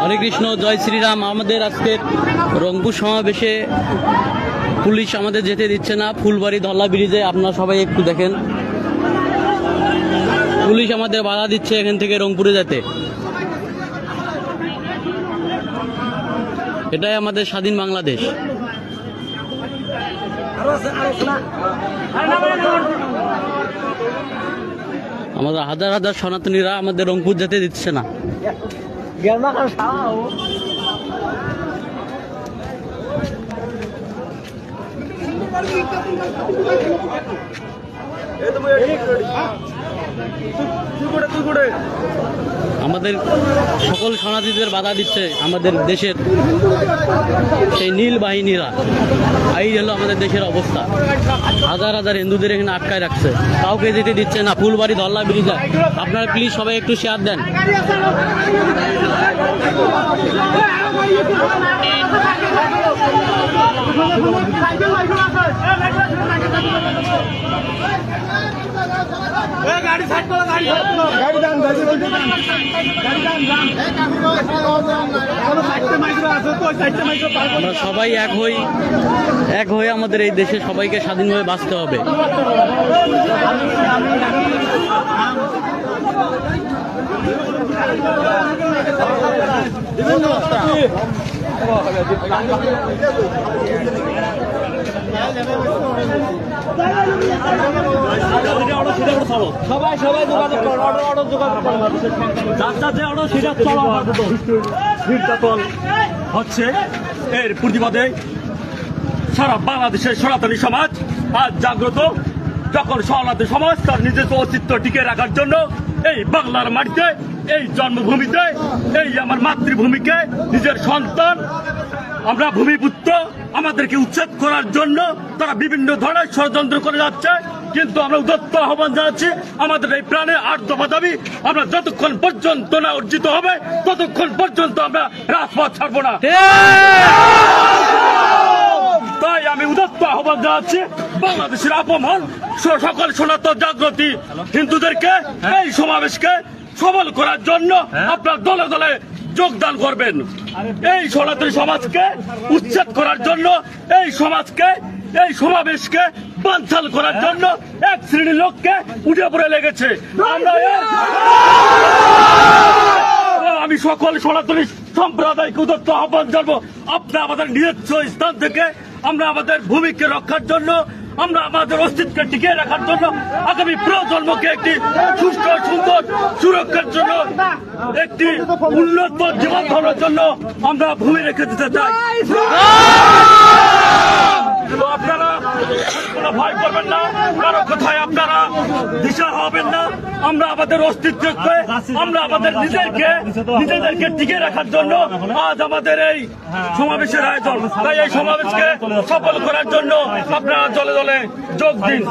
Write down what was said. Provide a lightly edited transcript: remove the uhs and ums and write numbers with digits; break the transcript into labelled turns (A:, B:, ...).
A: হরে কৃষ্ণ, জয় শ্রীরাম। আমাদের আজকের রংপুর সমাবেশে পুলিশ আমাদের যেতে দিচ্ছে না ফুলবাড়ি ধল্লা ব্রিজে। আপনারা সবাই একটু দেখেন, পুলিশ আমাদের বাধা দিচ্ছে এখান থেকে রংপুরে যেতে। এটাই আমাদের স্বাধীন বাংলাদেশ। আমাদের হাজার হাজার সনাতনীরা আমাদের রংপুর যেতে দিচ্ছে না। আমাদের সকল সনাতনীদের বাধা দিচ্ছে আমাদের দেশের সেই নীল বাহিনীরা। এই হলো আমাদের দেশের অবস্থা। হাজার হাজার হিন্দুদের এখানে আটকায় রাখছে, কাউকে যেতে দিচ্ছে না ফুলবাড়ি ধল্লা ব্রিজে। আপনারা প্লিজ সবাই একটু শেয়ার দেন। আমরা সবাই এক হয়ে আমাদের এই দেশে সবাইকে স্বাধীনভাবে বাঁচতে হবে।
B: হচ্ছে এর প্রতিবাদে সারা বাংলাদেশের সনাতনী সমাজ আজ জাগ্রত। যখন সনাতনী সমাজ তার নিজস্ব অস্তিত্ব টিকে রাখার জন্য এই বাংলার মাটিতে, এই জন্মভূমিতে, এই আমার মাতৃভূমিকে নিজের সন্তান, আমরা ভূমিপুত্র, আমাদেরকে উচ্ছেদ করার জন্য তারা বিভিন্ন ধরনের ষড়যন্ত্র করে যাচ্ছে। কিন্তু আমরা উদাত্ত আহ্বান জানাচ্ছি, আমাদের এই প্রাণে ৮ দফা দাবি আমরা যতক্ষণ পর্যন্ত না অর্জিত হবে ততক্ষণ পর্যন্ত আমরা রাজপথ ছাড়বো না। তাই আমি উদাত্ত আহ্বান জানাচ্ছি বাংলাদেশের আপমন সকল সনাতন জাগ্রতী হিন্দুদেরকে এই সমাবেশকে সফল করার জন্য আপনার দলে দলে যোগদান করবেন। এই সনাতনী সমাজকে উচ্ছেদ করার জন্য, এই সমাজকে, এই সমাবেশকে বানচাল করার জন্য এক শ্রেণীর লোককে উঠে পড়ে লেগেছে। আমি সকল সনাতনী সম্প্রদায়কে উদাত্ত আহ্বান জানাবো, আপনারা আমাদের নিজস্ব স্থান থেকে আমরা আমাদের ভূমিকে রক্ষার জন্য, আমরা আমাদের অস্তিত্বকে টিকিয়ে রাখার জন্য, আগামী প্রজন্মকে একটি সুস্থ সুন্দর সুরক্ষার জন্য, একটি উন্নত জীবন ধারণের জন্য আমরা ভূমি রেখে দিতে চাই। আপনারা কোনো ভয় করবেন না, কারো কথায় আপনারা দিশা হবেন না। আমরা আমাদের অস্তিত্বকে, আমরা আমাদের নিজেদেরকে টিকে রাখার জন্য আজ আমাদের এই সমাবেশের আয়োজন। তাই এই সমাবেশকে সফল করার জন্য আপনারা দলে দলে যোগ দিন।